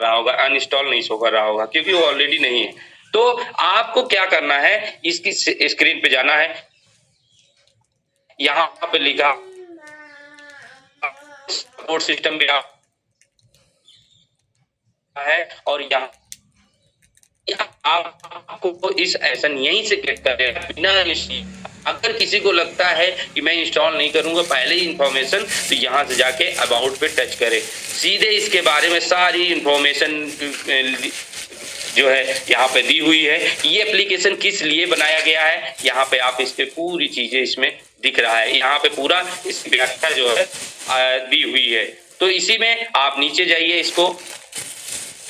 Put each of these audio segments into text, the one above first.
रहा होगा, अनइंस्टॉल नहीं शो कर रहा होगा, क्योंकि वो ऑलरेडी नहीं है। तो आपको क्या करना है, इसकी स्क्रीन पे जाना है, यहाँ पे लिखा सपोर्ट सिस्टम भी है, और यहाँ आपको इस ऐसा यहीं से क्लिक करें बिना। अगर किसी को लगता है कि मैं इंस्टॉल नहीं करूंगा पहले ही इंफॉर्मेशन, तो यहाँ से जाके अबाउट पे टच करें, सीधे इसके बारे में सारी इंफॉर्मेशन जो है यहाँ पे दी हुई है। ये एप्लीकेशन किस लिए बनाया गया है, यहाँ पे आप इस पे पूरी चीजें इसमें दिख रहा है, यहाँ पे पूरा इसकी व्याख्या जो है दी हुई है। तो इसी में आप नीचे जाइए, इसको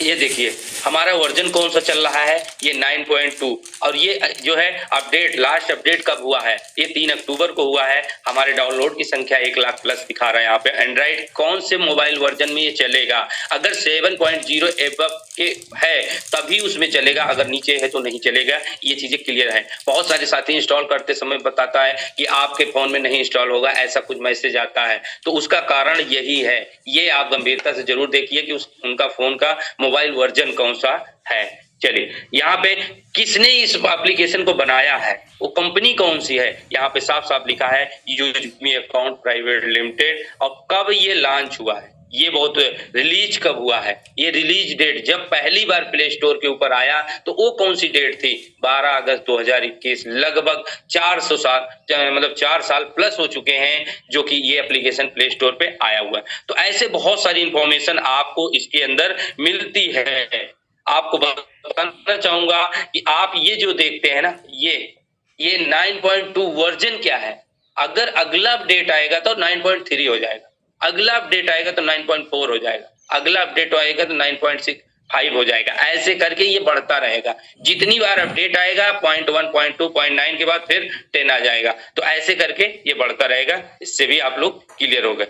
ये देखिए हमारा वर्जन कौन सा चल रहा है, ये 9.2, और ये जो है अपडेट, लास्ट अपडेट कब हुआ है, ये 3 अक्टूबर को हुआ है। हमारे डाउनलोड की संख्या 1 लाख प्लस दिखा रहा है यहाँ पे। एंड्रॉइड कौन से मोबाइल वर्जन में ये चलेगा, अगर 7.0 एबव के है तभी उसमें चलेगा, अगर नीचे है तो नहीं चलेगा। ये चीजें क्लियर है। बहुत सारे साथी इंस्टॉल करते समय बताता है कि आपके फोन में नहीं इंस्टॉल होगा, ऐसा कुछ मैसेज आता है, तो उसका कारण यही है। ये आप गंभीरता से जरूर देखिए कि उनका फोन का मोबाइल वर्जन कौन सा है। चलिए यहाँ पे किसने इस एप्लीकेशन को बनाया है, वो कंपनी कौन सी है, यहाँ पे साफ साफ लिखा है यूजमी अकाउंट प्राइवेट लिमिटेड। और कब ये लॉन्च हुआ है, ये बहुत रिलीज कब हुआ है, ये रिलीज डेट जब पहली बार प्ले स्टोर के ऊपर आया तो वो कौन सी डेट थी, 12 अगस्त 2021। लगभग 400 साल, मतलब 4 साल प्लस हो चुके हैं जो कि ये एप्लीकेशन प्ले स्टोर पे आया हुआ है। तो ऐसे बहुत सारी इंफॉर्मेशन आपको इसके अंदर मिलती है। आपको बताना चाहूंगा कि आप ये जो देखते हैं ना, ये 9.2 वर्जन क्या है, अगर अगला अपडेट आएगा तो 9.3 हो जाएगा, अगला अपडेट आएगा तो 9.4 हो जाएगा, अगला अपडेट आएगा तो 9.65 हो जाएगा। ऐसे करके ये बढ़ता रहेगा। जितनी बार अपडेट आएगा 0.1, 0.2, 0.9 के बाद फिर 10 आ जाएगा। तो ऐसे करके ये बढ़ता रहेगा। इससे भी आप लोग क्लियर हो गए।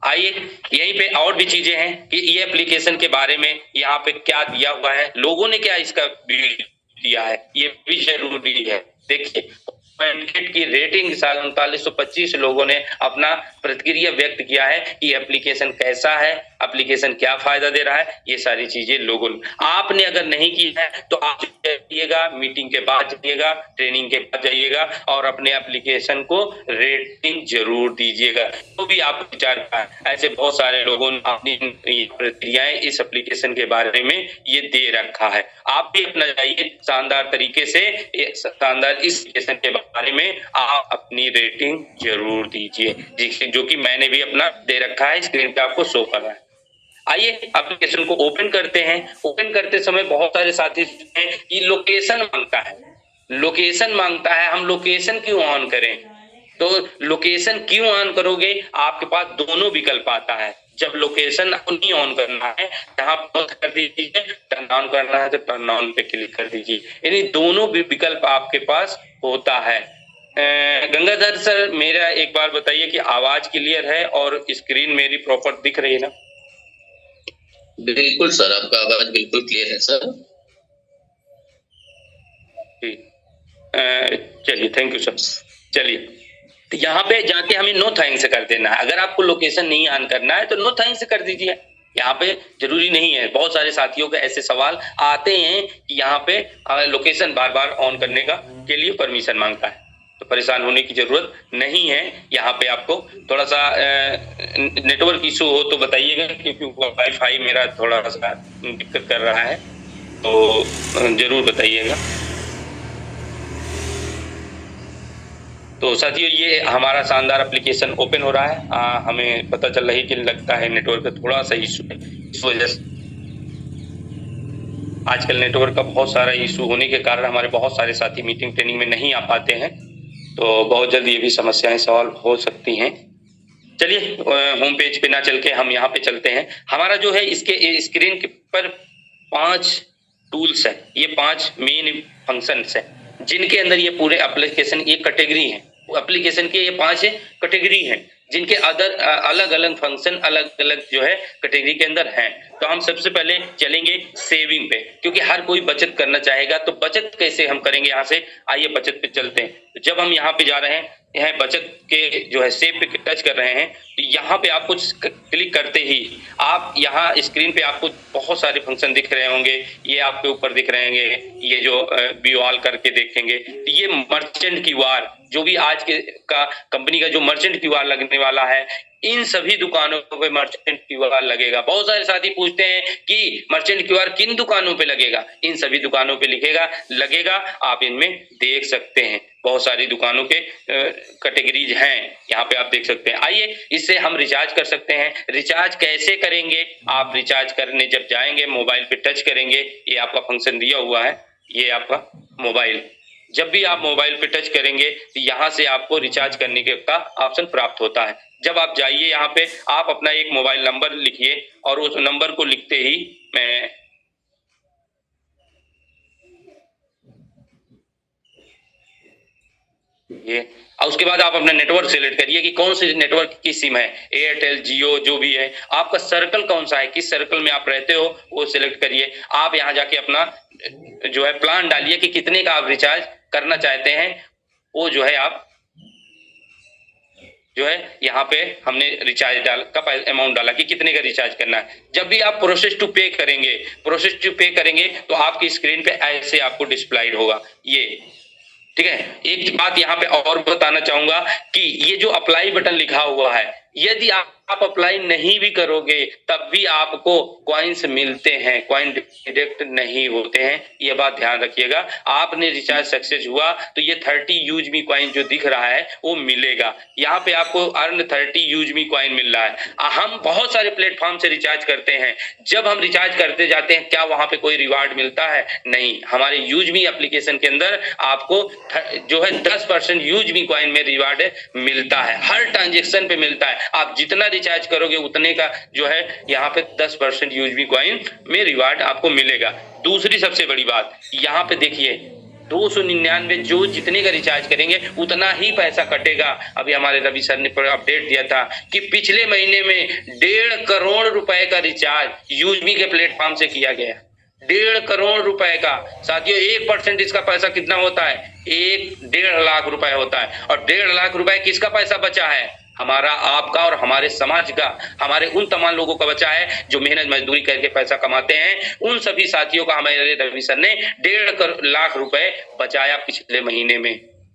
आइए यहीं पे और भी चीजें हैं कि ये एप्लीकेशन के बारे में यहाँ पे क्या दिया हुआ है, लोगों ने क्या इसका दिया है, ये भी जरूरी है। देखिए की रेटिंग साल 3925 लोगों ने अपना प्रतिक्रिया व्यक्त किया है कि एप्लीकेशन कैसा है, एप्लीकेशन क्या फायदा दे रहा है, ये सारी चीजें लोगों ने। आपने अगर नहीं की है तो आप जाइएगा, मीटिंग के बाद जाइएगा, ट्रेनिंग के बाद जाइएगा और अपने एप्लीकेशन को रेटिंग जरूर दीजिएगा। तो भी आप विचार, ऐसे बहुत सारे लोगों ने अपनी प्रतिक्रियाएं इस एप्लीकेशन के बारे में ये दे रखा है। आप भी अपना जाइए शानदार तरीके से, शानदार इस एप्लीकेशन के बारे में आप अपनी रेटिंग जरूर दीजिए, जो कि मैंने भी अपना दे रखा है, स्क्रीन पे आपको शो कर रहा है। आइए एप्लीकेशन को ओपन करते हैं। ओपन करते समय बहुत सारे साथी हैं कि लोकेशन मांगता है, लोकेशन मांगता है, हम लोकेशन क्यों ऑन करें। तो लोकेशन क्यों ऑन करोगे, आपके पास दोनों विकल्प आता है। जब लोकेशन नहीं ऑन करना है, यहाँ कर दीजिए, टर्न ऑन करना है तो टर्न ऑन पे क्लिक कर दीजिए। यानी दोनों भी विकल्प आपके पास होता है। गंगाधर सर मेरा एक बार बताइए कि आवाज क्लियर है और स्क्रीन मेरी प्रॉपर दिख रही है ना? बिल्कुल सर, आपका आवाज बिल्कुल क्लियर है सर। चलिए थैंक यू सर। चलिए तो यहाँ पे जाके हमें नो थैंक्स कर देना है। अगर आपको लोकेशन नहीं ऑन करना है तो नो थैंक्स कर दीजिए। यहाँ पे जरूरी नहीं है। बहुत सारे साथियों के ऐसे सवाल आते हैं कि यहाँ पे लोकेशन बार बार ऑन करने के लिए परमिशन मांगता है, तो परेशान होने की जरूरत नहीं है। यहाँ पे आपको थोड़ा सा नेटवर्क इशू हो तो बताइएगा, क्योंकि वाईफाई मेरा थोड़ा सा दिक्कत कर रहा है, तो जरूर बताइएगा। तो साथियों ये हमारा शानदार एप्लीकेशन ओपन हो रहा है। हमें पता चल रही कि लगता है नेटवर्क का थोड़ा सा इशू है, इस वजह से आजकल नेटवर्क का बहुत सारा इशू होने के कारण हमारे बहुत सारे साथी मीटिंग ट्रेनिंग में नहीं आ पाते हैं, तो बहुत जल्द ये भी समस्याएं सॉल्व हो सकती हैं। चलिए होम पेज पे ना चल के हम यहाँ पे चलते हैं। हमारा जो है इसके स्क्रीन पर 5 टूल्स है, ये 5 मेन फंक्शंस है जिनके अंदर ये पूरे एप्लीकेशन ये कैटेगरी है। एप्लीकेशन के ये 5 कैटेगरी हैं जिनके अलग अलग फंक्शन अलग अलग जो है कैटेगरी के अंदर हैं। तो हम सबसे पहले चलेंगे सेविंग पे, क्योंकि हर कोई बचत करना चाहेगा। तो बचत कैसे हम करेंगे, यहाँ से आइए बचत पे चलते हैं। तो जब हम यहाँ पे जा रहे हैं, यहाँ बचत के जो है सेव पे टच कर रहे हैं, तो यहाँ पे आपको क्लिक करते ही आप यहाँ स्क्रीन पे आपको बहुत सारे फंक्शन दिख रहे होंगे। ये आपके ऊपर दिख रहे होंगे, ये जो व्यू ऑल करके देखेंगे, तो ये मर्चेंट क्यूआर जो भी आज के का कंपनी का जो मर्चेंट क्यूआर लगने वाला है, इन सभी दुकानों पे मर्चेंट क्यूआर लगेगा। बहुत सारे साथी पूछते हैं कि मर्चेंट क्यूआर किन दुकानों पे लगेगा? इन सभी दुकानों पे लगेगा। आप इनमें देख सकते हैं, बहुत सारी दुकानों के कैटेगरीज हैं, यहाँ पे आप देख सकते हैं। आइए इससे हम रिचार्ज कर सकते हैं। रिचार्ज कैसे करेंगे? आप रिचार्ज करने जब जाएंगे, मोबाइल पे टच करेंगे, ये आपका फंक्शन दिया हुआ है, ये आपका मोबाइल। जब भी आप मोबाइल पे टच करेंगे, तो यहाँ से आपको रिचार्ज करने का ऑप्शन प्राप्त होता है। जब आप जाइए यहाँ पे, आप अपना एक मोबाइल नंबर लिखिए और उस नंबर को लिखते ही मैं ये, और उसके बाद आप अपना नेटवर्क सिलेक्ट करिए कि कौन से नेटवर्क की सिम है, एयरटेल, जियो, जो भी है। आपका सर्कल कौन सा है, किस सर्कल में आप रहते हो, वो सिलेक्ट करिए। आप यहाँ जाके अपना जो है प्लान डालिए कि कितने का आप रिचार्ज करना चाहते हैं। वो जो है आप जो है यहाँ पे हमने रिचार्ज का अमाउंट डाला कि कितने का रिचार्ज करना है। जब भी आप प्रोसेस टू पे करेंगे तो आपकी स्क्रीन पे ऐसे आपको डिस्प्लाइड होगा ये, ठीक है। एक बात यहाँ पे और बताना चाहूंगा कि ये जो अप्लाई बटन लिखा हुआ है, यदि आप अप्लाई नहीं भी करोगे तब भी आपको कॉइन्स मिलते हैं, कॉइन डिडक्ट नहीं होते हैं, ये बात ध्यान रखिएगा। आपने रिचार्ज सक्सेस हुआ तो ये 30 यूज मी कॉइन जो दिख रहा है वो मिलेगा। यहाँ पे आपको अर्न 30 यूज मी कॉइन मिल रहा है। हम बहुत सारे प्लेटफॉर्म से रिचार्ज करते हैं, जब हम रिचार्ज करते जाते हैं क्या वहां पे कोई रिवार्ड मिलता है? नहीं। हमारे यूज मी एप्लीकेशन के अंदर आपको जो है 10% यूज मी कॉइन में रिवार्ड मिलता है, हर ट्रांजेक्शन पे मिलता है। आप जितना रिचार्ज करोगे उतने का जो है यहाँ पे 10% यूएसबी कॉइन में रिवार्ड आपको मिलेगा। दूसरी सबसे बड़ी बात यहाँ पे देखिए, 299 जो जितने का रिचार्ज करेंगे उतना ही पैसा कटेगा। अभी हमारे रवि सर ने अपडेट दिया था कि पिछले महीने में 1.5 करोड़ रुपए का रिचार्ज यूएसबी के प्लेटफॉर्म से किया गया। 1.5 करोड़ रुपए का। साथियों 1% इसका पैसा कितना होता है? 1.5 लाख रुपए होता है। और 1.5 लाख रुपए किसका पैसा बचा है? हमारा, आपका और हमारे समाज का, हमारे उन तमाम लोगों का बचा है जो मेहनत मजदूरी करके पैसा कमाते हैं। उन सभी साथियों का हमारे रवि सर ने 1.5 लाख रुपए बचाया पिछले महीने में।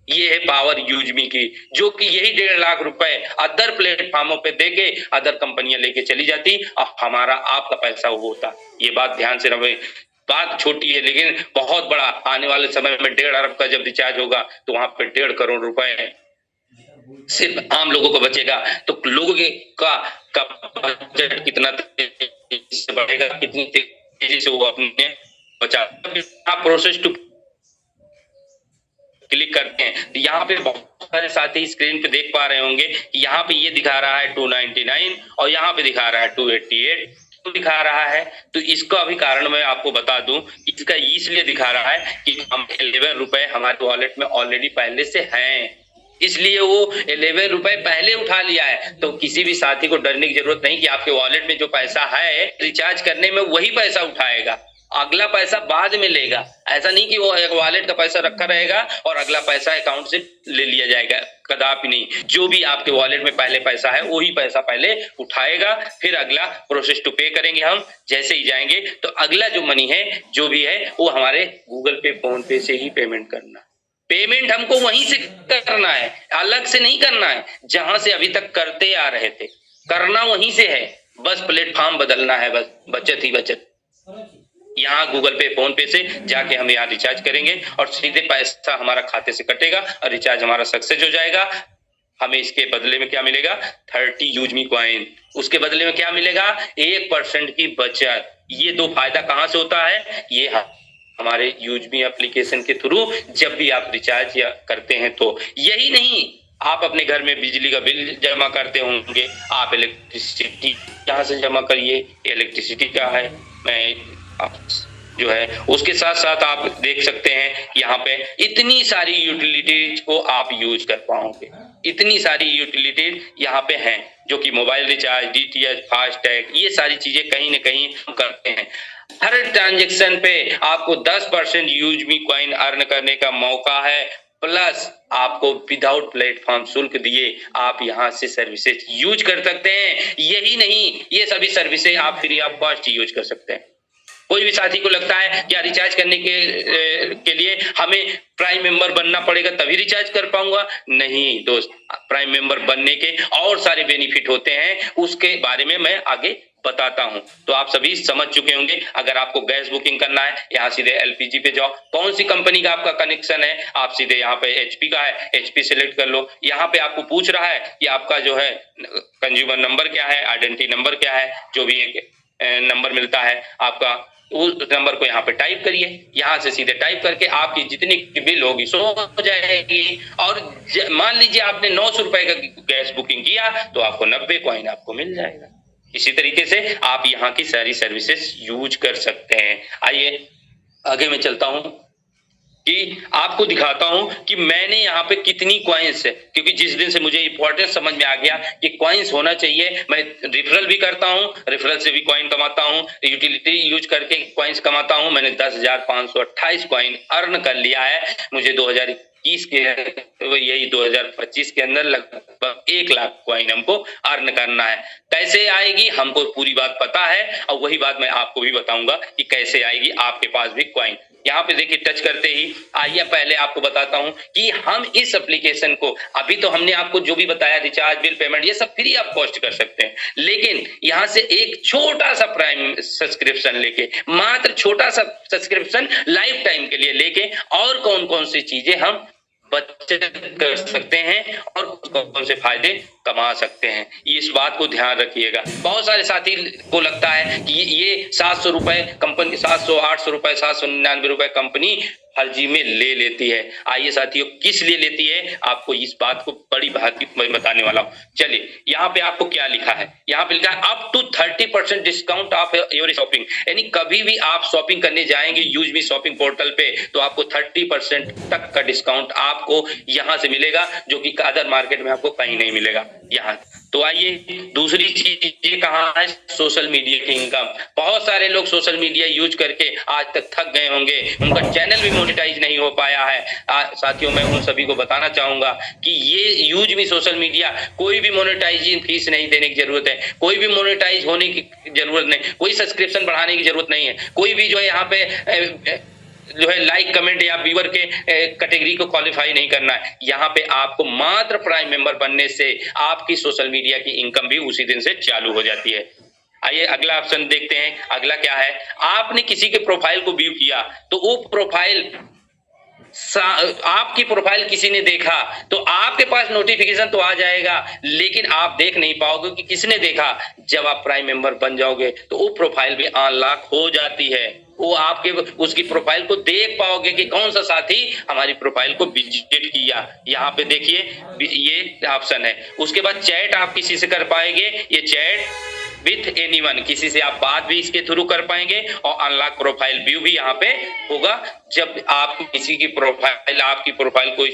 ये है पावर यूजमी की, जो कि यही 1.5 लाख रुपए अदर प्लेटफॉर्मों पे देके अदर कंपनियां लेके चली जाती और हमारा आपका पैसा वो होता। ये बात ध्यान से रखें। बात छोटी है लेकिन बहुत बड़ा, आने वाले समय में 1.5 अरब का जब रिचार्ज होगा तो वहां पे 1.5 करोड़ रुपए सिर्फ आम लोगों को बचेगा। तो लोगों के का बजट कितना तेजी से बढ़ेगा, कितनी तेजी से वो अपने बचा। आप प्रोसेस टू क्लिक करते हैं तो यहाँ पे बहुत सारे साथी स्क्रीन पे देख पा रहे होंगे कि यहाँ पे ये दिखा रहा है 299 और यहाँ पे दिखा रहा है 288 दिखा रहा है। तो इसका भी कारण मैं आपको बता दूं, इसका इसलिए दिखा रहा है कि हम 11 रुपए हमारे वॉलेट में ऑलरेडी पहले से हैं, इसलिए वो 11 रुपए पहले उठा लिया है। तो किसी भी साथी को डरने की जरूरत नहीं कि आपके वॉलेट में जो पैसा है रिचार्ज करने में वही पैसा उठाएगा, अगला पैसा बाद में लेगा। ऐसा नहीं कि वो एक वॉलेट का पैसा रखा रहेगा और अगला पैसा अकाउंट से ले लिया जाएगा, कदापि नहीं। जो भी आपके वॉलेट में पहले पैसा है वही पैसा पहले उठाएगा, फिर अगला प्रोसेस टू पे करेंगे हम। जैसे ही जाएंगे तो अगला जो मनी है जो भी है वो हमारे गूगल पे, फोन पे से ही पेमेंट करना। पेमेंट हमको वहीं से करना है, अलग से नहीं करना है। जहां से अभी तक करते आ रहे थे करना वहीं से है, बस प्लेटफॉर्म बदलना है, बस बचत ही बचत। यहाँ गूगल पे, फोन पे से जाके हम यहाँ रिचार्ज करेंगे और सीधे पैसा हमारा खाते से कटेगा और रिचार्ज हमारा सक्सेस हो जाएगा। हमें इसके बदले में क्या मिलेगा? 30 यूज मी कॉइन। उसके बदले में क्या मिलेगा? 1% की बचत। ये दो फायदा कहाँ से होता है? ये हमारे यूजमी एप्लीकेशन के थ्रू जब भी आप रिचार्ज या करते हैं तो। यही नहीं, आप अपने घर में बिजली का बिल जमा करते होंगे, आप इलेक्ट्रिसिटी यहाँ से जमा करिए, इलेक्ट्रिसिटी क्या है मैं जो है उसके साथ साथ आप देख सकते हैं यहाँ पे इतनी सारी यूटिलिटीज को आप यूज कर पाओगे। इतनी सारी यूटिलिटीज यहाँ पे हैं जो कि मोबाइल रिचार्ज, डीटीएच, फास्टैग, ये सारी चीजें कहीं ना कहीं हम करते हैं। हर ट्रांजेक्शन पे आपको 10% यूज मी कॉइन अर्न करने का मौका है। प्लस आपको विदाउट प्लेटफॉर्म शुल्क दिए आप यहाँ से सर्विसेज यूज कर सकते हैं। यही नहीं, ये सभी सर्विसेज आप फ्री ऑफ कॉस्ट यूज कर सकते हैं। कोई भी साथी को लगता है क्या रिचार्ज करने के लिए हमें प्राइम मेंबर बनना पड़ेगा तभी रिचार्ज कर पाऊंगा? नहीं दोस्त, प्राइम मेंबर बनने के और सारे बेनिफिट होते हैं, उसके बारे में मैं आगे बताता हूं। तो आप सभी समझ चुके होंगे। अगर आपको गैस बुकिंग करना है, यहाँ सीधे एलपीजी पे जाओ। कौन सी कंपनी का आपका कनेक्शन है, आप सीधे यहाँ पे एचपी का है, एचपी सिलेक्ट कर लो। यहाँ पे आपको पूछ रहा है कि आपका जो है कंज्यूमर नंबर क्या है, आइडेंटिटी नंबर क्या है, जो भी एक नंबर मिलता है आपका, उस नंबर को यहाँ पे टाइप करिए। यहाँ से सीधे टाइप करके आपकी जितनी बिल होगी सो हो जाएगी। और मान लीजिए आपने 900 रुपए का गैस बुकिंग किया तो आपको 90 कॉइन आपको मिल जाएगा। इसी तरीके से आप यहाँ की सारी सर्विसेज यूज कर सकते हैं। आइए आगे मैं चलता हूँ कि आपको दिखाता हूं कि मैंने यहाँ पे कितनी कॉइन्स है, क्योंकि जिस दिन से मुझे इंपॉर्टेंस समझ में आ गया कि कॉइन्स होना चाहिए। मैं रिफरल भी करता हूं, रिफरल से भी कॉइन कमाता हूं, यूटिलिटी यूज करके कॉइन्स कमाता हूं। मैंने 10,528 कॉइन अर्न कर लिया है। मुझे 2021 के यही 2025 के अंदर लगभग 1 लाख कॉइन हमको अर्न करना है। कैसे आएगी हमको पूरी बात पता है, और वही बात मैं आपको भी बताऊंगा कि कैसे आएगी आपके पास भी कॉइन। यहाँ पे देखिए टच करते ही आइए पहले आपको बताता हूं कि हम इस एप्लीकेशन को, अभी तो हमने आपको जो भी बताया रिचार्ज बिल पेमेंट ये सब फ्री ऑफ कॉस्ट कर सकते हैं, लेकिन यहाँ से एक छोटा सा प्राइम सब्सक्रिप्शन लेके, मात्र छोटा सा सब्सक्रिप्शन लाइफ टाइम के लिए लेके और कौन कौन सी चीजें हम बचत कर सकते हैं और कौन से फायदे कमा सकते हैं, इस बात को ध्यान रखिएगा। बहुत सारे साथी को लगता है कि ये 700 रुपए कंपनी, 700 800 रुपए 799 रुपए कंपनी फर्जी में ले लेती है। आइए साथियों किस लिए लेती है आपको इस बात को बड़ी बात मैं बताने वाला हूं। चलिए यहाँ पे आपको क्या लिखा है, यहाँ पे लिखा है up to 30% discount off your shopping. यानी कभी भी आप शॉपिंग करने जाएंगे यूज मी शॉपिंग पोर्टल पे तो आपको 30% तक का डिस्काउंट आपको यहाँ से मिलेगा, जो कि अदर मार्केट में आपको कहीं नहीं मिलेगा। यहाँ तो आइए दूसरी चीज ये कहाँ है, सोशल मीडिया की इनकम। बहुत सारे लोग सोशल मीडिया यूज करके आज तक थक गए होंगे, उनका चैनल भी मोनेटाइज नहीं हो पाया है। साथियों मैं उन सभी को बताना चाहूंगा कि ये यूज मी सोशल मीडिया, कोई भी मोनेटाइजिंग फीस नहीं देने की जरूरत है, कोई भी मोनेटाइज होने की जरूरत नहीं, कोई सब्सक्रिप्शन बढ़ाने की जरूरत नहीं है, कोई भी जो है यहाँ पे जो है लाइक कमेंट या व्यूअर के कैटेगरी को क्वालिफाई नहीं करना है। यहाँ पे आपको मात्र प्राइम मेंबर बनने से आपकी सोशल मीडिया की इनकम भी उसी दिन से चालू हो जाती है। आइए अगला ऑप्शन देखते हैं। अगला क्या है, आपने किसी के प्रोफाइल को व्यू किया तो वो प्रोफाइल, आपकी प्रोफाइल किसी ने देखा तो आपके पास नोटिफिकेशन तो आ जाएगा, लेकिन आप देख नहीं पाओगे कि किसने देखा। जब आप प्राइम मेंबर बन जाओगे तो वो प्रोफाइल भी अनलॉक हो जाती है, वो आपके उसकी प्रोफाइल को देख पाओगे कि कौन सा साथी हमारी प्रोफाइल को विजिट किया। यहाँ पे देखिए ये ऑप्शन है। उसके बाद चैट आप किसी से कर पाएंगे, ये चैट विथ एनीवन, किसी से आप बात भी इसके थ्रू कर पाएंगे, और अनलॉक प्रोफाइल व्यू भी यहाँ पे होगा। जब आप किसी की प्रोफाइल, आपकी प्रोफाइल को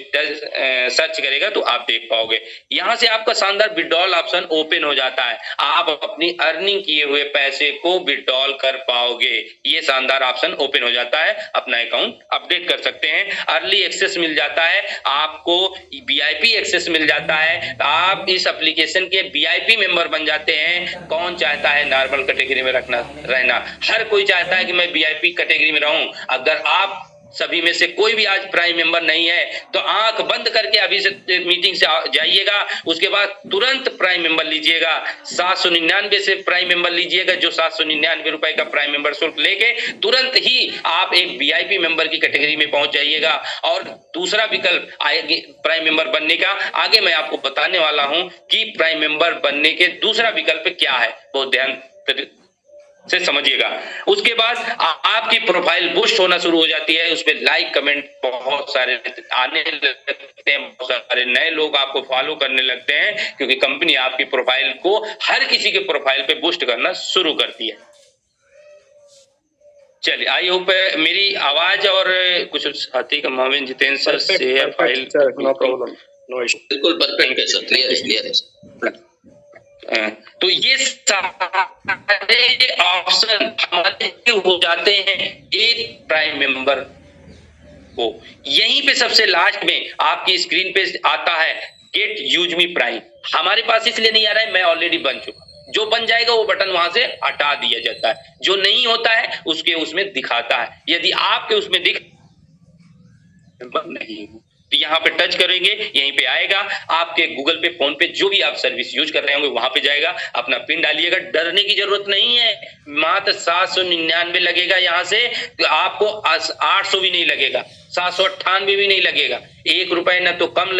सर्च करेगा तो आप देख पाओगे। यहाँ से आपका शानदार विड्रॉल ऑप्शन ओपन हो जाता है, आप अपनी अर्निंग किए हुए पैसे को विड्रॉल कर पाओगे। ये शानदार ऑप्शन ओपन हो जाता है, अपना अकाउंट अपडेट कर सकते हैं, अर्ली एक्सेस मिल जाता है, आपको वीआईपी एक्सेस मिल जाता है, आप इस एप्लीकेशन के वीआईपी मेंबर बन जाते हैं। कौन चाहता है नॉर्मल कैटेगरी में रहना, हर कोई चाहता है कि मैं वीआईपी कैटेगरी में रहूं। अगर आप सभी में से कोई भी आज प्राइम मेंबर नहीं है तो आंख बंद करके अभी से मीटिंग से जाइएगा, उसके बाद तुरंत प्राइम मेंबर लीजिएगा। 799 से प्राइम मेंबर लीजिएगा, जो 799 रुपए का प्राइम मेंबर शुल्क लेके तुरंत ही आप एक वीआईपी मेंबर की कैटेगरी में पहुंच जाइएगा। और दूसरा विकल्प आएगी प्राइम मेंबर बनने का, आगे मैं आपको बताने वाला हूं कि प्राइम मेंबर बनने के दूसरा विकल्प क्या है, बहुत ध्यान से समझिएगा। उसके बाद आपकी प्रोफाइल बूस्ट होना शुरू हो जाती है, उसमें लाइक कमेंट बहुत सारे आने लगते हैं, बहुत सारे नए लोग आपको फॉलो करने लगते हैं, क्योंकि कंपनी आपकी प्रोफाइल को हर किसी के प्रोफाइल पे बूस्ट करना शुरू करती है। चलिए आई होप मेरी आवाज और कुछ साथी का मोमिन जितेंद्र सर से file no problem, no issue, बिल्कुल परफेक्ट है सर, क्लियर है सर। तो ये सारे ऑप्शन हमारे हो जाते हैं एक प्राइम मेंबर आपको यहीं पे सबसे लास्ट में आपकी स्क्रीन पे आता है गेट यूज मी प्राइम। हमारे पास इसलिए नहीं आ रहा है, मैं ऑलरेडी बन चुका। जो बन जाएगा वो बटन वहां से हटा दिया जाता है, जो नहीं होता है उसके उसमें दिखाता है। यदि आपके उसमें नहीं तो यहाँ पे टच करेंगे, यहीं पे आएगा आपके गूगल पे, फोन पे, जो भी आप सर्विस यूज कर रहे होंगे वहां पे जाएगा, अपना पिन डालिएगा। डरने की जरूरत नहीं है, मात्र 799 लगेगा। यहाँ से तो आपको 800 भी नहीं लगेगा, 798 भी नहीं लगेगा। 1 रुपए न तो कम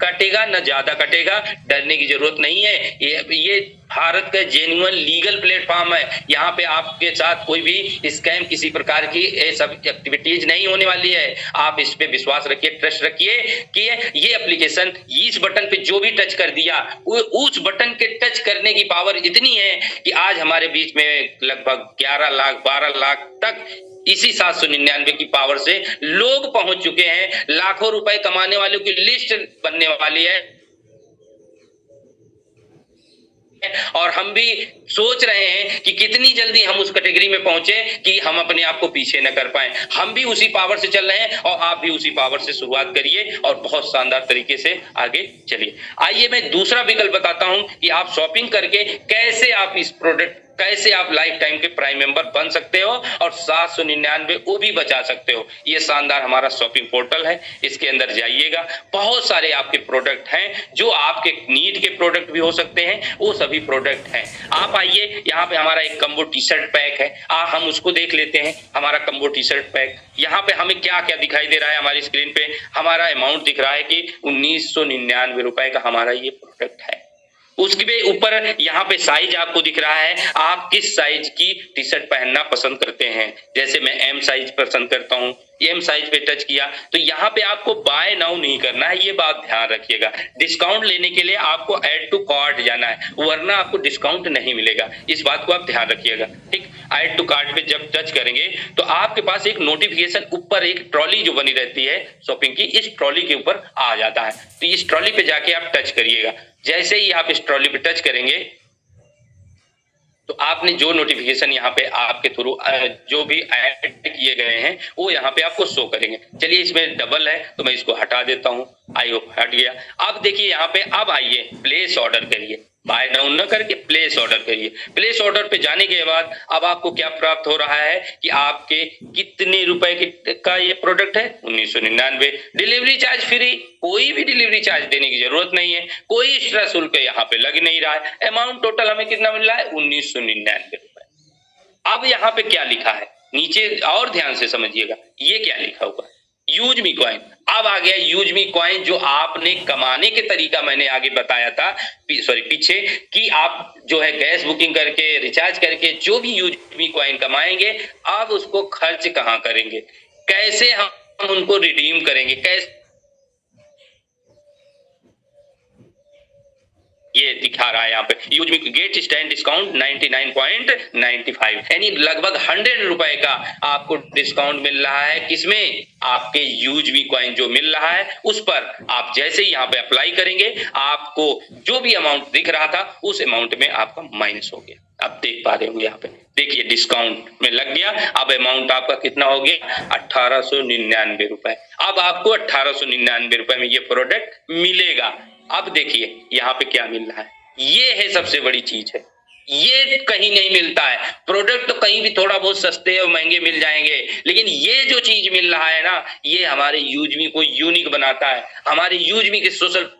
कटेगा न ज्यादा कटेगा। डरने की जरूरत नहीं है। ये भारत का जेन्युइन लीगल प्लेटफॉर्म है। यहाँ पे आपके साथ कोई भी स्कैम, किसी प्रकार की ये सब एक्टिविटीज नहीं होने वाली है। आप इस पे विश्वास रखिए, ट्रस्ट रखिए कि ये एप्लीकेशन इस बटन पे जो भी टच कर दिया, उस बटन के टच करने की पावर इतनी है कि आज हमारे बीच में लगभग 11 लाख 12 लाख तक इसी 799 की पावर से लोग पहुंच चुके हैं। लाखों रुपए कमाने वालों की लिस्ट बनने वाली है और हम भी सोच रहे हैं कि कितनी जल्दी हम उस कैटेगरी में पहुंचे कि हम अपने आप को पीछे न कर पाए। हम भी उसी पावर से चल रहे हैं और आप भी उसी पावर से शुरुआत करिए और बहुत शानदार तरीके से आगे चलिए। आइए मैं दूसरा विकल्प बताता हूं कि आप शॉपिंग करके कैसे आप इस प्रोडक्ट, कैसे आप लाइफ टाइम के प्राइम मेंबर बन सकते हो और 799 वो भी बचा सकते हो। ये शानदार हमारा शॉपिंग पोर्टल है, इसके अंदर जाइएगा। बहुत सारे आपके प्रोडक्ट हैं जो आपके नीड के प्रोडक्ट भी हो सकते हैं, वो सभी प्रोडक्ट हैं। आप आइए, यहाँ पे हमारा एक कम्बो टी शर्ट पैक है, हम उसको देख लेते हैं। हमारा कम्बो टी शर्ट पैक, यहाँ पे हमें क्या क्या दिखाई दे रहा है हमारी स्क्रीन पे, हमारा अमाउंट दिख रहा है कि 1999 रुपए का हमारा ये प्रोडक्ट है। उसके ऊपर यहाँ पे साइज आपको दिख रहा है, आप किस साइज की टी शर्ट पहनना पसंद करते हैं। जैसे मैं एम साइज पसंद करता हूँ, एम साइज पे टच किया तो यहाँ पे आपको बाय नाउ नहीं करना है, ये बात ध्यान रखिएगा। डिस्काउंट लेने के लिए आपको ऐड टू कार्ट जाना है, वरना आपको डिस्काउंट नहीं मिलेगा। इस बात को आप ध्यान रखिएगा, ठीक। ऐड टू कार्ट पे जब टच करेंगे तो आपके पास एक नोटिफिकेशन ऊपर एक ट्रॉली जो बनी रहती है शॉपिंग की, इस ट्रॉली के ऊपर आ जाता है। तो इस ट्रॉली पे जाके आप टच करिएगा। जैसे ही आप इस ट्रॉली पे टच करेंगे तो आपने जो नोटिफिकेशन यहाँ पे आपके थ्रू जो भी ऐड किए गए हैं वो यहाँ पे आपको शो करेंगे। चलिए इसमें डबल है तो मैं इसको हटा देता हूँ। आई होप हट गया। अब देखिए यहाँ पे, अब आइए प्लेस ऑर्डर करिए, बाय डाउन न करके प्लेस ऑर्डर करिए। प्लेस ऑर्डर पे जाने के बाद अब आपको क्या प्राप्त हो रहा है कि आपके कितने रुपए का ये प्रोडक्ट है, 1999। डिलीवरी चार्ज फ्री, कोई भी डिलीवरी चार्ज देने की जरूरत नहीं है, कोई एक्स्ट्रा शुल्क यहाँ पे लग नहीं रहा है। अमाउंट टोटल हमें कितना मिल रहा है, 1999 रुपए। अब यहाँ पे क्या लिखा है नीचे, और ध्यान से समझिएगा, ये क्या लिखा हुआ है, यूज मी कॉइन। अब आ गया यूज मी कॉइन, जो आपने कमाने के तरीका मैंने आगे बताया था, पीछे, कि आप जो है गैस बुकिंग करके, रिचार्ज करके जो भी यूज मी कॉइन कमाएंगे, अब उसको खर्च कहाँ करेंगे, कैसे हम उनको रिडीम करेंगे, कैसे, ये दिखा रहा है यहाँ पे, use me gate stand discount 99.95, यानी लगभग 100 रुपए का आपको डिस्काउंट मिल रहा है। किसमें, आपके यूज मी कॉइन जो मिल रहा है उस पर। आप जैसे ही यहाँ पे अप्लाई करेंगे, आपको जो भी अमाउंट दिख रहा था उस अमाउंट में आपका माइनस हो गया। आप देख पा रहे होंगे यहाँ पे, देखिए डिस्काउंट में लग गया। अब अमाउंट आपका कितना हो गया, 1899 रुपए। अब आपको 1899 रुपए में ये प्रोडक्ट मिलेगा। अब देखिए यहाँ पे क्या मिल रहा है, ये है सबसे बड़ी चीज है, ये कहीं नहीं मिलता है। प्रोडक्ट तो कहीं भी थोड़ा बहुत सस्ते और महंगे मिल जाएंगे, लेकिन ये जो चीज मिल रहा है ना, ये हमारे यूजमी को यूनिक बनाता है। हमारे यूजमी के सोशल,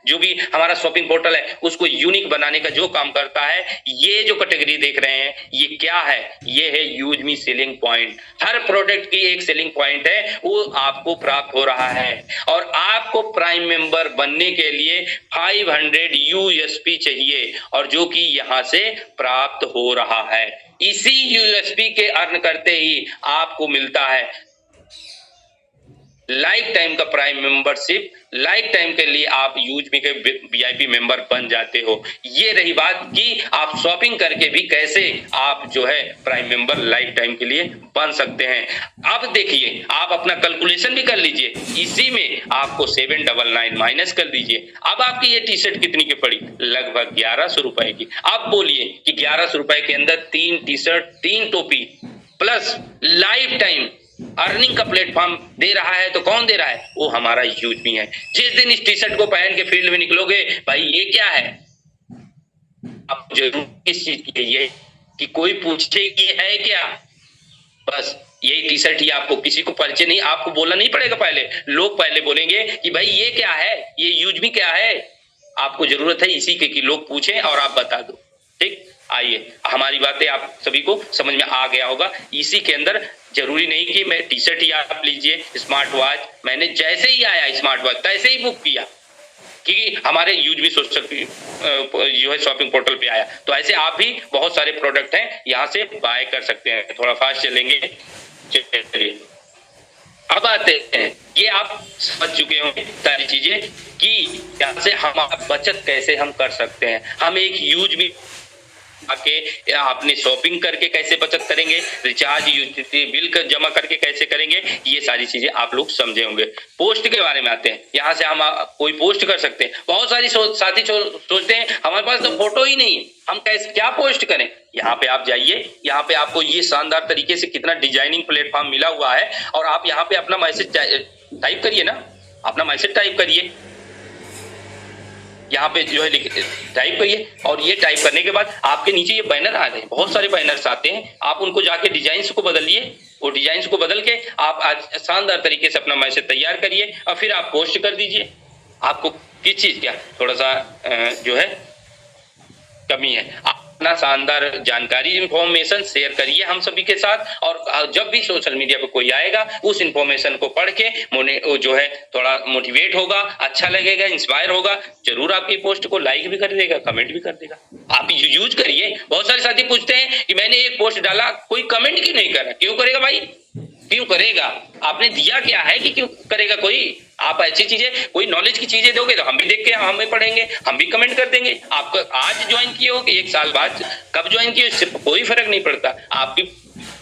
जो भी हमारा शॉपिंग पोर्टल है उसको यूनिक बनाने का जो काम करता है, ये जो कैटेगरी देख रहे हैं ये क्या है, ये है यूजमी सेलिंग पॉइंट। हर प्रोडक्ट की एक सेलिंग पॉइंट है, वो आपको प्राप्त हो रहा है। और आपको प्राइम मेंबर बनने के लिए 500 यूएसपी चाहिए, और जो कि यहाँ से प्राप्त हो रहा है। इसी यूएसपी के अर्न करते ही आपको मिलता है लाइफ टाइम का प्राइम मेंबरशिप। लाइफ टाइम के लिए आप यूजमी के वीआईपी मेंबर बन जाते हो। ये रही बात कि आप शॉपिंग करके भी कैसे आप जो है प्राइम मेंबर लाइफ टाइम के लिए बन सकते हैं। अब देखिए, आप अपना कैलकुलेशन भी कर लीजिए, इसी में आपको 799 माइनस कर दीजिए। अब आपकी ये टी शर्ट कितनी की पड़ी, लगभग 1100 रुपए की। अब बोलिए कि 1100 रुपए के अंदर 3 टी शर्ट, 3 टोपी प्लस लाइफ टाइम अर्निंग का प्लेटफॉर्म दे रहा है तो कौन दे रहा है? वो हमारा यूजमी है। जिस दिन इस टी शर्ट को पहन के फील्ड में निकलोगे, भाई ये क्या है, आप जरूर इस चीज की ये कि कोई पूछे कि ये है क्या, बस यही टी शर्ट ही आपको, किसी को परिचय नहीं, आपको बोलना नहीं पड़ेगा, पहले लोग पहले बोलेंगे कि भाई ये क्या है, ये यूजमी क्या है। आपको जरूरत है इसी के कि लोग पूछें और आप बता दो। ठीक, आइए, हमारी बातें आप सभी को समझ में आ गया होगा। इसी के अंदर जरूरी नहीं कि मैं टी शर्ट ही आप लीजिए, स्मार्ट वॉच मैंने जैसे ही आया स्मार्ट वॉच तैसे ही बुक किया, क्योंकि हमारे यूजमी सोशल जो है शॉपिंग पोर्टल पे आया। तो ऐसे आप भी बहुत सारे प्रोडक्ट हैं, यहाँ से बाय कर सकते हैं। थोड़ा फास्ट चलेंगे, चलिए अब आते हैं, ये आप समझ चुके होंगे सारी चीजें कि यहाँ से हमारा बचत कैसे हम कर सकते हैं। हम एक यूजमी आके आपने शॉपिंग करके कैसे बचत करेंगे, रिचार्ज यूटिलिटी बिल जमा करके कैसे करेंगे, ये सारी चीजें आप लोग समझे होंगे। पोस्ट के बारे में आते हैं, यहाँ से हम कोई पोस्ट कर सकते हैं। बहुत सारी साथी सोचते हैं हमारे पास तो फोटो ही नहीं है, हम कैसे क्या पोस्ट करें। यहाँ पे आप जाइए, यहाँ पे आपको ये शानदार तरीके से कितना डिजाइनिंग प्लेटफॉर्म मिला हुआ है, और आप यहाँ पे अपना मैसेज टाइप करिए ना, अपना मैसेज टाइप करिए, यहाँ पे जो है टाइप करिए, और ये टाइप करने के बाद आपके नीचे ये बैनर आ गए, बहुत सारे बैनर्स आते हैं, आप उनको जाके डिजाइन्स को बदलिए, वो डिजाइन्स को बदल के आप आज शानदार तरीके से अपना मैसेज तैयार करिए और फिर आप पोस्ट कर दीजिए। आपको किस चीज क्या थोड़ा सा जो है कमी है, अपना शानदार जानकारी इंफॉर्मेशन शेयर करिए हम सभी के साथ, और जब भी सोशल मीडिया पे कोई आएगा उस इंफॉर्मेशन को पढ़ के जो है थोड़ा मोटिवेट होगा, अच्छा लगेगा, इंस्पायर होगा, जरूर आपकी पोस्ट को लाइक भी कर देगा, कमेंट भी कर देगा। आप यूज करिए। बहुत सारे साथी पूछते हैं कि मैंने एक पोस्ट डाला कोई कमेंट क्यों नहीं करा, क्यों करेगा भाई, क्यों करेगा, आपने दिया क्या है कि क्यों करेगा कोई। आप ऐसी चीजें, कोई नॉलेज की चीजें दोगे तो हम भी देख के हम भी पढ़ेंगे, हम भी कमेंट कर देंगे। आपको आज ज्वाइन किए हो कि एक साल बाद कब ज्वाइन किए, इससे कोई फर्क नहीं पड़ता। आपकी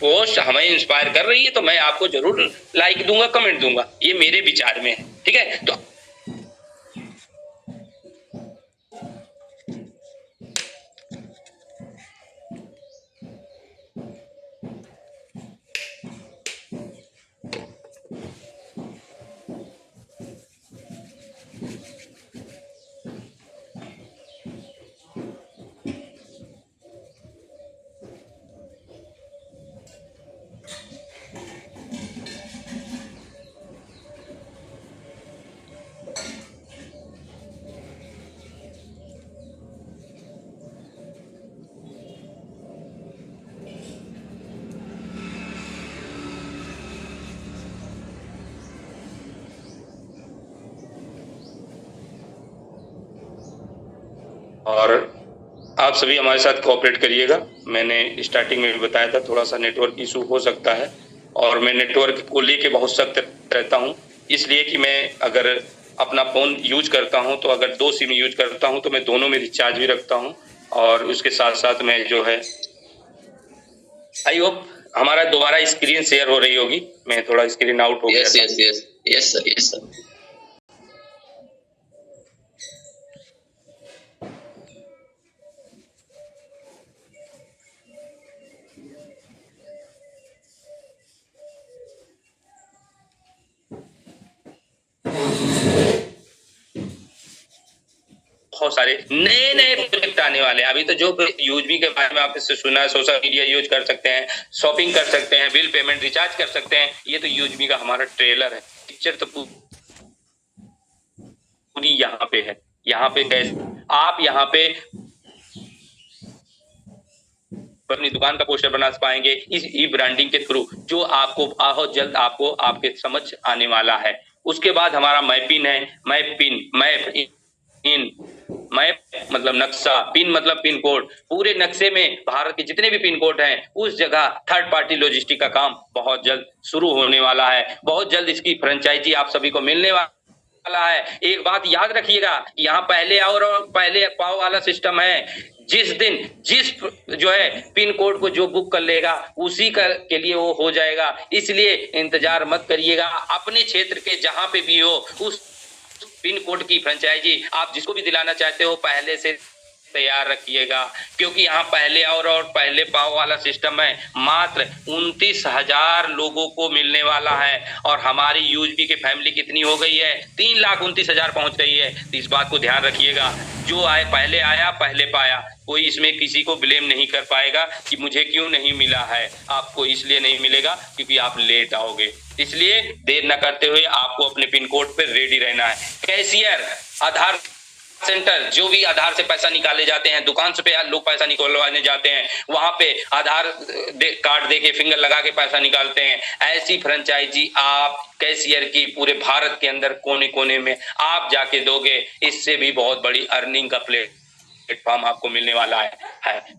पोस्ट हमें इंस्पायर कर रही है तो मैं आपको जरूर लाइक दूंगा, कमेंट दूंगा, ये मेरे विचार में है। ठीक है, तो और आप सभी हमारे साथ कोऑपरेट करिएगा। मैंने स्टार्टिंग में भी बताया था थोड़ा सा नेटवर्क इशू हो सकता है, और मैं नेटवर्क को लेके बहुत सख्त रहता हूं, इसलिए कि मैं अगर अपना फोन यूज करता हूं तो अगर 2 सिम यूज करता हूं तो मैं दोनों में रिचार्ज भी रखता हूं, और उसके साथ साथ मैं जो है आई होप हमारा दोबारा स्क्रीन शेयर हो रही होगी। मैं थोड़ा स्क्रीन आउट हो गया। Yes sir. बहुत सारे नए प्रोजेक्ट आने वाले हैं। अभी तो जो यूजमी के बारे में आपने सुना है, सोशल मीडिया यूज कर सकते हैं, शॉपिंग कर सकते हैं, बिल पेमेंट रिचार्ज कर सकते हैं, ये तो यूजमी का हमारा ट्रेलर है। पिक्चर तो पूरी यहाँ पे है। यहाँ पे कैसे आप यहाँ पे अपनी दुकान का पोस्टर बना पाएंगे इस ई ब्रांडिंग के थ्रू, जो आपको बहुत जल्द आपको आपके समझ आने वाला है। उसके बाद हमारा मैपिन है, मैप मतलब नक्शा, पिन मतलब पिन कोड। पूरे नक्शे में भारत के जितने भी पिन कोड हैं उस जगह थर्ड पार्टी लॉजिस्टिक का काम बहुत जल्द शुरू होने वाला है। बहुत जल्द इसकी फ्रेंचाइजी आप सभी को मिलने वाला है। एक बात याद रखिएगा, यहाँ पहले आओ और पहले पाओ वाला सिस्टम है। जिस दिन जिस जो है पिन कोड को जो बुक कर लेगा उसी के लिए वो हो जाएगा। इसलिए इंतजार मत करिएगा, अपने क्षेत्र के जहां पे भी हो उस पिन कोड की फ्रेंचाइजी आप जिसको भी दिलाना चाहते हो पहले से तैयार रखिएगा, क्योंकि यहाँ पहले और पहले पाव वाला सिस्टम है। मात्र 29,000 लोगों को मिलने वाला है और हमारी यूएसबी की फैमिली कितनी हो गई है, 3,29,000 पहुंच गई है। तो इस बात को ध्यान रखिएगा, जो पहले आया पहले पाया। कोई इसमें किसी को ब्लेम नहीं कर पाएगा कि मुझे क्यों नहीं मिला है। आपको इसलिए नहीं मिलेगा क्योंकि आप लेट आओगे। इसलिए देर न करते हुए आपको अपने पिन कोड पर रेडी रहना है। कैशियर, आधार सेंटर, जो भी आधार से पैसा निकाले जाते हैं, दुकान से पे लोग पैसा निकलवाने जाते हैं, वहां पे आधार कार्ड देके फिंगर लगा के पैसा निकालते हैं। ऐसी फ्रेंचाइजी आप कैशियर की पूरे भारत के अंदर कोने कोने में आप जाके दोगे, इससे भी बहुत बड़ी अर्निंग का प्लेटफॉर्म आपको मिलने वाला है।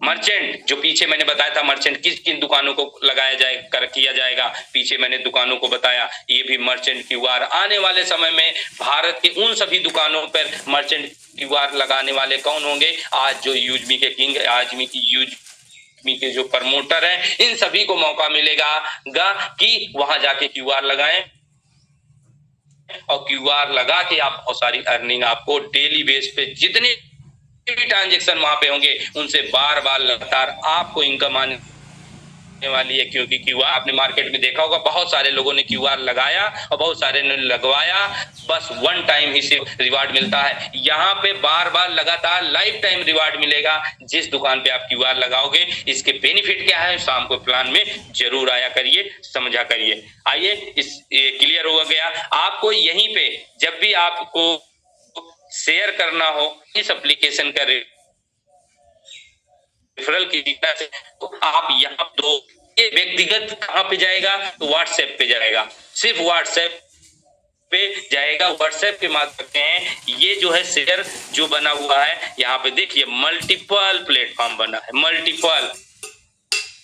मर्चेंट, जो पीछे मैंने बताया था मर्चेंट किस किन दुकानों को लगाया जाए किया जाएगा, पीछे मैंने दुकानों को बताया। ये भी मर्चेंट क्यूआर आने वाले समय में भारत के उन सभी दुकानों पर मर्चेंट क्यूआर लगाने वाले कौन होंगे? आज जो यूजमी के किंग, आज मी की यूजमी के जो प्रमोटर हैं, इन सभी को मौका मिलेगा कि वहां जाके क्यूआर लगाएं और क्यूआर लगा के आप बहुत सारी अर्निंग आपको डेली बेस पे जितने भी ट्रांजेक्शन वहां पे होंगे उनसे बार बार लगातार आपको इनकम आने वाली है। क्योंकि क्यूआर आपने मार्केट में देखा होगा, बहुत सारे लोगों ने क्यूआर लगाया और बहुत सारे ने लगवाया, बस वन टाइम ही सिर्फ रिवार्ड मिलता है। यहाँ पे बार बार लगातार लाइफ टाइम रिवार्ड मिलेगा जिस दुकान पे आप क्यूआर लगाओगे। इसके बेनिफिट क्या है, शाम को प्लान में जरूर आया करिए, समझा करिए। आइए, इस क्लियर हो गया। आपको यहीं पे जब भी आपको शेयर करना हो इस एप्लीकेशन का रेफरल की दिशा से, तो आप यहाँ दो, ये व्यक्तिगत कहाँ पे जाएगा, तो व्हाट्सएप पे जाएगा, सिर्फ व्हाट्सएप पे जाएगा। व्हाट्सएप के माध्यम से ये जो है शेयर जो बना हुआ है, यहाँ पे देखिए मल्टीपल प्लेटफॉर्म बना है, मल्टीपल।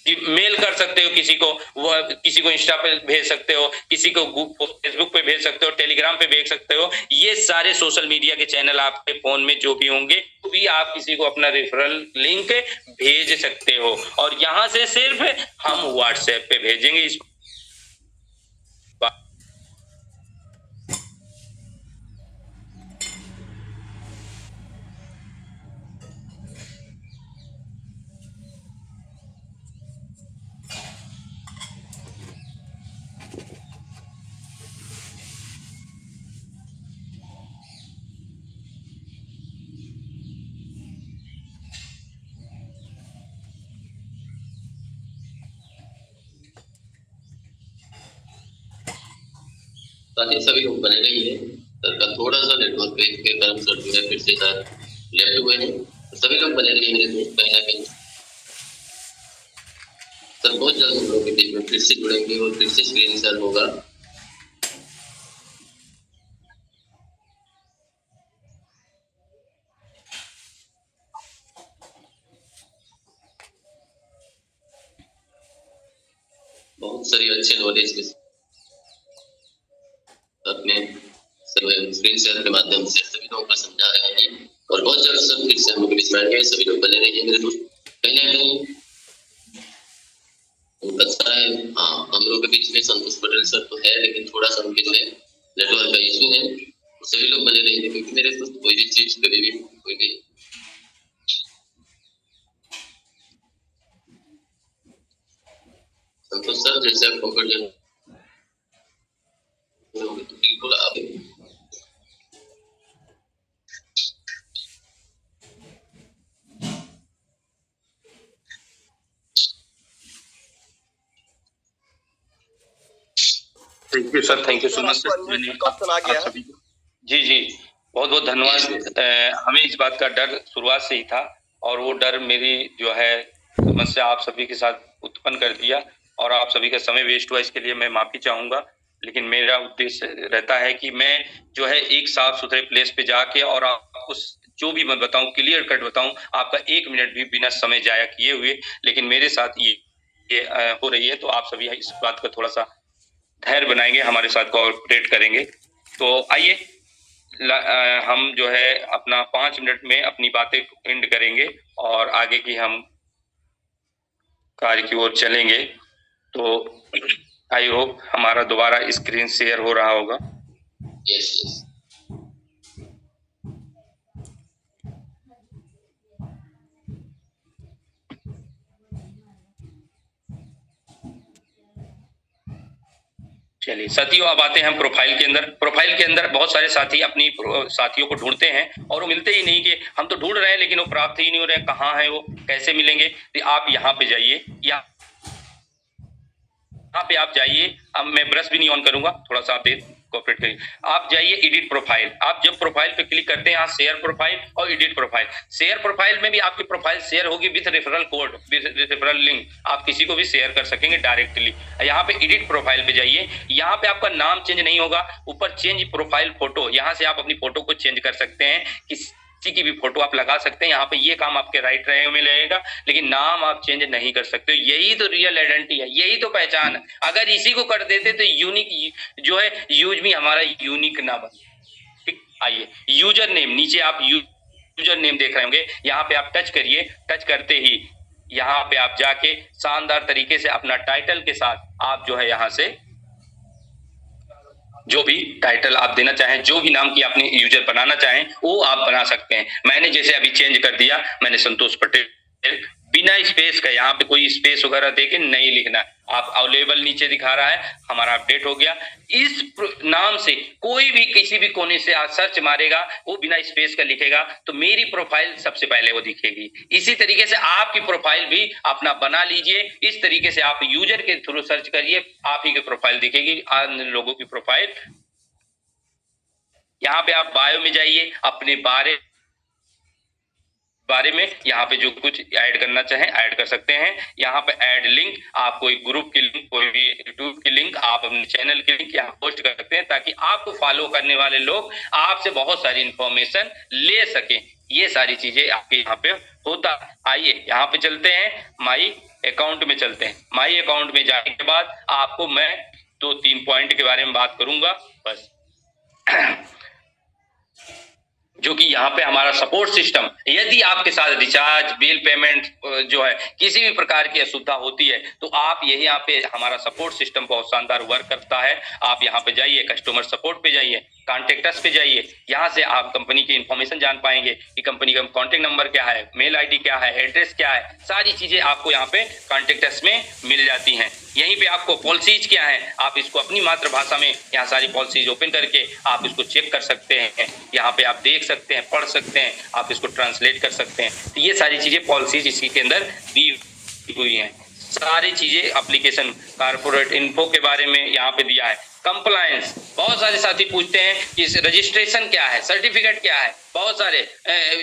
मेल कर सकते हो किसी को, वो किसी को इंस्टा पे भेज सकते हो, किसी को फेसबुक पे भेज सकते हो, टेलीग्राम पे भेज सकते हो। ये सारे सोशल मीडिया के चैनल आपके फोन में जो भी होंगे, तो भी आप किसी को अपना रेफरल लिंक भेज सकते हो। और यहाँ से सिर्फ हम व्हाट्सएप पे भेजेंगे इस ताकि सभी लोग बने रही है। सर का थोड़ा सा नेटवर्क पे के कारण सर जो है फिर से सर लेफ्ट हुए हैं, तो सभी लोग बने रहिए मेरे दोस्त। कहीं ना कहीं सर बहुत जल्द हम लोग के बीच में फिर से जुड़ेंगे और फिर से स्क्रीन शेयर होगा। बहुत सारी अच्छे नॉलेज के अपने स्क्रीन शेयर के माध्यम से सभी लोगों को समझा रहे हैं और बहुत जल्द सब फिर से हम लोग के बीच में आएंगे। सभी लोग बने रहिए मेरे दोस्त। कहीं ना कहीं लगता है हाँ हम लोग के बीच में संतोष पटेल सर तो है, लेकिन थोड़ा सा उनके जो है नेटवर्क का इशू है। सभी लोग बने रहेंगे क्योंकि मेरे दोस्त कोई भी चीज कभी भी कोई भी संतोष सर जैसे आप कंफर्टेबल तो बिल्कुल आप thank you sir, thank you so much sir. जी जी, बहुत बहुत धन्यवाद। हमें इस बात का डर शुरुआत से ही था और वो डर मेरी जो है समस्या आप सभी के साथ उत्पन्न कर दिया और आप सभी का समय वेस्ट हुआ, इसके लिए मैं माफी चाहूंगा। लेकिन मेरा उद्देश्य रहता है कि मैं जो है एक साफ सुथरे प्लेस पे जाके और आपको जो भी मैं बताऊं क्लियर कट बताऊं, आपका 1 मिनट भी बिना समय जाया किए हुए। लेकिन मेरे साथ ये हो रही है, तो आप सभी इस बात का थोड़ा सा धैर्य बनाएंगे, हमारे साथ कोऑपरेट करेंगे। तो आइए हम जो है अपना 5 मिनट में अपनी बातें एंड करेंगे और आगे की हम कार्य की ओर चलेंगे। तो आई होप हमारा दोबारा स्क्रीन शेयर हो रहा होगा। यस चलिए साथियों, अब आते हैं हम प्रोफाइल के अंदर। प्रोफाइल के अंदर बहुत सारे साथी अपनी साथियों को ढूंढते हैं और वो मिलते ही नहीं, कि हम तो ढूंढ रहे हैं लेकिन वो प्राप्त ही नहीं हो रहे, कहाँ है वो, कैसे मिलेंगे। तो आप यहाँ पे जाइए, यहाँ पे आप जाइए। अब मैं ब्रश भी नहीं ऑन करूंगा, थोड़ा सा आप कोऑपरेट करिए। आप जाइए एडिट प्रोफाइल। आप जब प्रोफाइल पे क्लिक करते हैं, यहाँ शेयर प्रोफाइल और एडिट प्रोफाइल। शेयर प्रोफाइल में भी आपकी प्रोफाइल शेयर होगी with referral code, with referral link. आप किसी को भी शेयर कर सकेंगे डायरेक्टली। यहाँ पे एडिट प्रोफाइल पे जाइए। यहाँ पे आपका नाम चेंज नहीं होगा, ऊपर चेंज प्रोफाइल फोटो, यहाँ से आप अपनी फोटो को चेंज कर सकते हैं। किसी की भी फोटो आप लगा सकते हैं। यहाँ पे ये काम आपके राइट रहे में लगेगा, लेकिन नाम आप चेंज नहीं कर सकते। यही तो रियल आइडेंटिटी है, यही तो पहचान है। अगर इसी को कर देते तो यूनिक जो है, यूज भी हमारा यूनिक ना बने। ठीक, आइए यूजर नेम, नीचे आप यूजर नेम देख रहे होंगे, यहाँ पे आप टच करिए। टच करते ही यहाँ पे आप जाके शानदार तरीके से अपना टाइटल के साथ आप जो है यहाँ से जो भी टाइटल आप देना चाहें, जो भी नाम की आपने यूजर बनाना चाहें, वो आप बना सकते हैं। मैंने जैसे अभी चेंज कर दिया, मैंने संतोष पटेल, बिना स्पेस का, यहाँ पे कोई स्पेस वगैरह देके नहीं लिखना। आप अवेलेबल नीचे दिखा रहा है, हमारा अपडेट हो गया। इस नाम से कोई भी किसी भी कोने से आज सर्च मारेगा, वो बिना स्पेस का लिखेगा तो मेरी प्रोफाइल सबसे पहले वो दिखेगी। इसी तरीके से आपकी प्रोफाइल भी अपना बना लीजिए। इस तरीके से आप यूजर के थ्रू सर्च करिए, आप ही की प्रोफाइल दिखेगी, अन्य लोगों की प्रोफाइल। यहाँ पे आप बायो में जाइए, अपने बारे में यहाँ पे जो कुछ ऐड करना चाहें ऐड कर सकते हैं। यहाँ पे ऐड लिंक, आप कोई ग्रुप की लिंक, कोई भी यूट्यूब की लिंक, आप अपने चैनल की लिंक यहाँ पोस्ट कर सकते हैं, ताकि आपको फॉलो करने वाले लोग आपसे बहुत सारी इंफॉर्मेशन ले सकें। ये सारी चीजें आपके यहाँ पे होता। आइए यहाँ पे चलते हैं, माई अकाउंट में चलते हैं। माई अकाउंट में जाने के बाद आपको मैं 2-3 पॉइंट के बारे में बात करूंगा बस, जो कि यहाँ पे हमारा सपोर्ट सिस्टम। यदि आपके साथ रिचार्ज, बिल पेमेंट जो है, किसी भी प्रकार की असुविधा होती है, तो आप यही यहाँ पे हमारा सपोर्ट सिस्टम बहुत शानदार वर्क करता है। आप यहाँ पे जाइए, कस्टमर सपोर्ट पे जाइए, कॉन्टेक्टस पे जाइए। यहाँ से आप कंपनी की इंफॉर्मेशन जान पाएंगे कि कंपनी का कॉन्टेक्ट नंबर क्या है, मेल आईडी क्या है, एड्रेस क्या है, सारी चीजें आपको यहाँ पे कॉन्टेक्टस में मिल जाती हैं। यहीं पे आपको पॉलिसीज क्या है, आप इसको अपनी मातृभाषा में यहाँ सारी पॉलिसीज ओपन करके आप इसको चेक कर सकते हैं। यहाँ पे आप देख सकते हैं, पढ़ सकते हैं, आप इसको ट्रांसलेट कर सकते हैं। तो ये सारी चीजें पॉलिसीज इसके के अंदर दी हुई हैं। सारी चीजें एप्लीकेशन, कारपोरेट इन्फो के बारे में यहाँ पे दिया है। कंप्लायंस, बहुत सारे साथी पूछते हैं कि रजिस्ट्रेशन क्या है, सर्टिफिकेट क्या है, बहुत सारे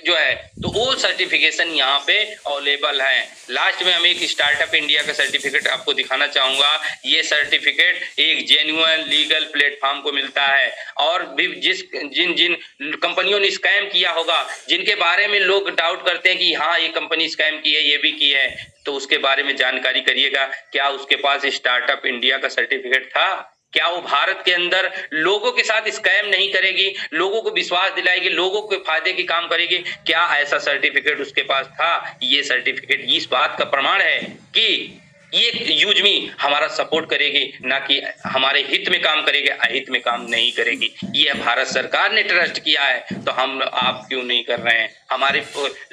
जो है, तो वो सर्टिफिकेशन यहाँ पे अवेलेबल है। लास्ट में हम एक स्टार्टअप इंडिया का सर्टिफिकेट आपको दिखाना चाहूंगा। ये सर्टिफिकेट एक जेन्युइन लीगल प्लेटफॉर्म को मिलता है, और भी जिन कंपनियों ने स्कैम किया होगा, जिनके बारे में लोग डाउट करते हैं कि हाँ ये कंपनी स्कैम की है, ये भी की है, तो उसके बारे में जानकारी करिएगा। क्या उसके पास स्टार्टअप इंडिया का सर्टिफिकेट था? क्या वो भारत के अंदर लोगों के साथ स्कैम नहीं करेगी, लोगों को विश्वास दिलाएगी, लोगों के फायदे की काम करेगी? क्या ऐसा सर्टिफिकेट उसके पास था? ये सर्टिफिकेट इस बात का प्रमाण है कि ये यूजमी हमारा सपोर्ट करेगी, ना कि हमारे हित में काम करेगी, अहित में काम नहीं करेगी। ये भारत सरकार ने ट्रस्ट किया है, तो हम आप क्यों नहीं कर रहे हैं, हमारे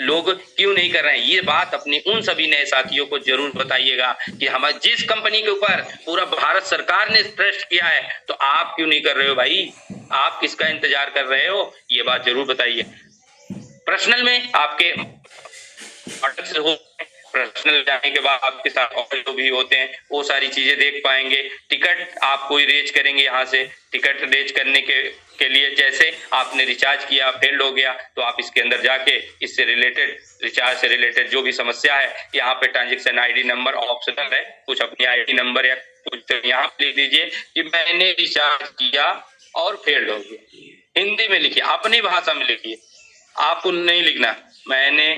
लोग क्यों नहीं कर रहे हैं? ये बात अपने उन सभी नए साथियों को जरूर बताइएगा कि हमारे जिस कंपनी के ऊपर पूरा भारत सरकार ने ट्रस्ट किया है, तो आप क्यों नहीं कर रहे हो भाई? आप किसका इंतजार कर रहे हो? ये बात जरूर बताइए। पर्सनल में आपके पर्सनल जाने के बाद आपके साथ और जो भी होते हैं वो सारी चीजें देख पाएंगे। टिकट आप कोई रेज करेंगे, यहाँ से टिकट रेज करने के लिए जैसे आपने रिचार्ज किया, फेल्ड हो गया, तो आप इसके अंदर जाके इससे रिलेटेड, रिचार्ज से रिलेटेड जो भी समस्या है, यहाँ पे ट्रांजेक्शन आईडी नंबर ऑप्शनल है, कुछ अपनी आईडी नंबर या कुछ यहाँ लिख दीजिए कि मैंने रिचार्ज किया और फेल्ड हो गया। हिंदी में लिखिए, अपनी भाषा में लिखिए, आपको नहीं लिखना मैंने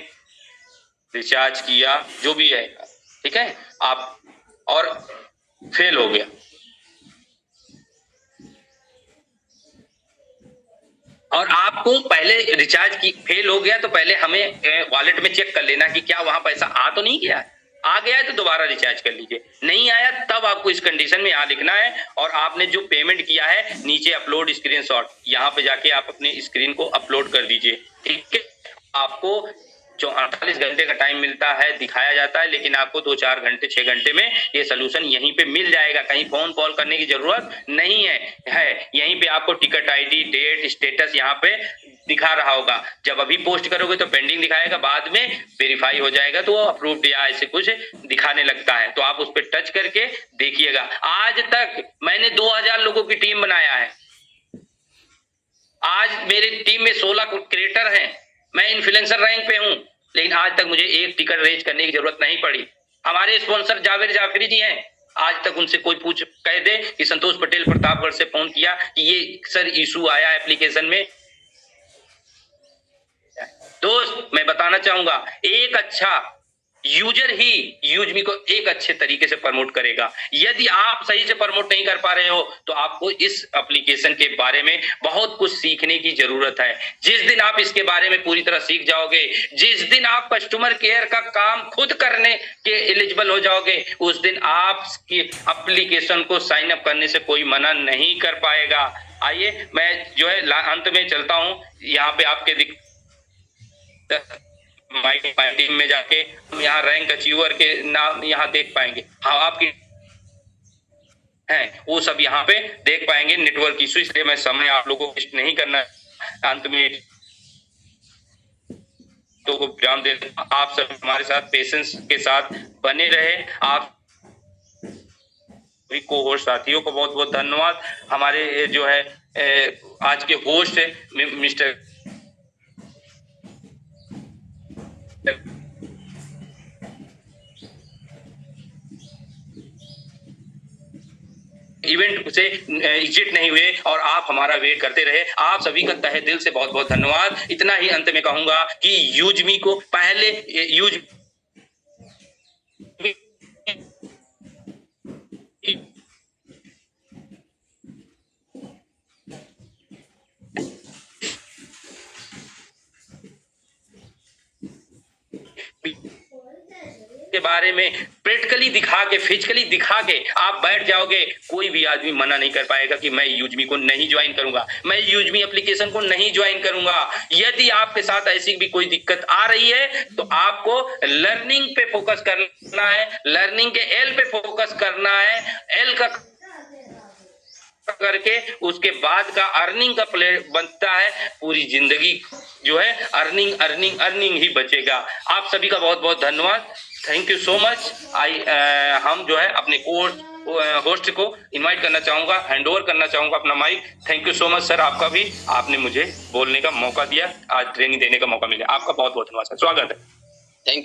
रिचार्ज किया, जो भी है, ठीक है, आप और फेल हो गया। और आपको पहले रिचार्ज की फेल हो गया तो पहले हमें वॉलेट में चेक कर लेना कि क्या वहां पैसा आ तो नहीं गया है। आ गया है तो दोबारा रिचार्ज कर लीजिए, नहीं आया तब आपको इस कंडीशन में यहाँ लिखना है। और आपने जो पेमेंट किया है नीचे अपलोड स्क्रीनशॉट, यहाँ पे जाके आप अपने स्क्रीन को अपलोड कर दीजिए, ठीक है। आपको 48 घंटे का टाइम मिलता है, दिखाया जाता है, लेकिन आपको 2-4 घंटे 6 घंटे में ये सोल्यूशन यहीं पे मिल जाएगा। कहीं फोन कॉल करने की जरूरत नहीं है यहीं पे आपको टिकट आईडी, डेट, स्टेटस यहाँ पे दिखा रहा होगा। जब अभी पोस्ट करोगे तो पेंडिंग दिखाएगा, बाद में वेरीफाई हो जाएगा तो अप्रूव्ड या ऐसे कुछ दिखाने लगता है। तो आप उस पर टच करके देखिएगा। आज तक मैंने 2000 लोगों की टीम बनाया है। आज मेरी टीम में 16 क्रिएटर हैं, मैं इन्फ्लुएंसर रैंक पे हूं, लेकिन आज तक मुझे एक टिकट रेज करने की जरूरत नहीं पड़ी। हमारे स्पॉन्सर जावेद जाफरी जी हैं, आज तक उनसे कोई पूछ कह दे कि संतोष पटेल प्रतापगढ़ से फोन किया कि ये सर इशू आया एप्लीकेशन में। दोस्त मैं बताना चाहूंगा, एक अच्छा यूजर ही यूजमी को एक अच्छे तरीके से प्रमोट करेगा। यदि आप सही से प्रमोट नहीं कर पा रहे हो तो आपको इस एप्लीकेशन के बारे में बहुत कुछ सीखने की जरूरत है। जिस दिन आप इसके बारे में पूरी तरह सीख जाओगे, जिस दिन आप कस्टमर केयर का काम खुद करने के एलिजिबल हो जाओगे, उस दिन आपकी एप्लीकेशन को साइन अप करने से कोई मना नहीं कर पाएगा। आइए मैं जो है अंत में चलता हूं। यहाँ पे आपके माई टीम में जाके हम यहाँ रैंक अचीवर के नाम यहाँ देख पाएंगे। हाँ आपकी हैं वो सब यहाँ पे देख पाएंगे। नेटवर्क इशू, इसलिए मैं समय आप लोगों को वेस्ट नहीं करना। अंत में तो को विराम दे, आप सब हमारे साथ पेशेंस के साथ बने रहे। आप को होस्ट साथियों को बहुत बहुत धन्यवाद। हमारे जो है आज के होस्ट मिस्टर इवेंट से एग्जिट नहीं हुए और आप हमारा वेट करते रहे। आप सभी का तहे दिल से बहुत बहुत धन्यवाद। इतना ही अंत में कहूंगा कि यूजमी को पहले यूज के बारे में प्रैक्टिकली दिखा के, फिजिकली दिखा के आप बैठ जाओगे, कोई भी आदमी मना नहीं कर पाएगा कि मैं यूजमी को नहीं ज्वाइन करूंगा, मैं यूजमी एप्लीकेशन को नहीं ज्वाइन करूंगा। यदि आपके साथ ऐसी भी कोई दिक्कत आ रही है तो आपको लर्निंग पे फोकस करना है, लर्निंग के एल पे फोकस करना है। एल का करके उसके बाद का अर्निंग का प्ले बनता है। पूरी जिंदगी जो है अर्निंग अर्निंग अर्निंग ही बचेगा। आप सभी का बहुत बहुत धन्यवाद। Thank you so much. हम जो है अपने होस्ट को इनवाइट करना चाहूंगा, हैंड ओवर करना चाहूंगा अपना mic. Thank you so much sir, आपका भी, आपने मुझे बोलने का मौका दिया, आज ट्रेनिंग देने का मौका मिला। आपका बहुत बहुत धन्यवाद सर, स्वागत है।